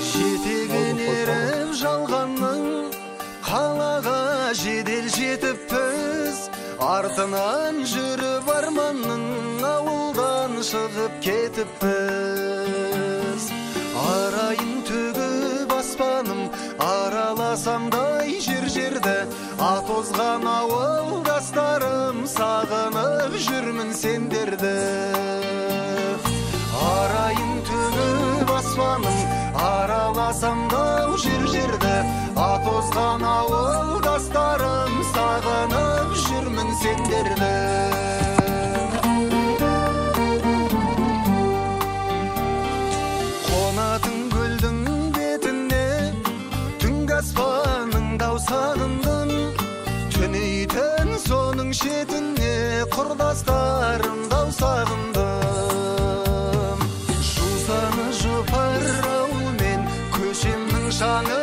Жетегін еріп жалғанның қалаға жедел жетіппіз, артынан жүріп арманның ауылдан шығып кетіппіз. Арайын төгіп аспаным, араласамдай жер-жерді, атозған ауылдастарым, сағынып жүрмін сендерді. Арайын төгіп аспаным, араласамдай жер-жерді, атозған ауылдастарым, сағынып жүрмін сендерді. Қонатын көлдің бетіне, түнгі аспанның сағындым, түнейтін соның шетіне, құрдастарым сағындым. Жусаны жұпар аумен көшемнің шаңы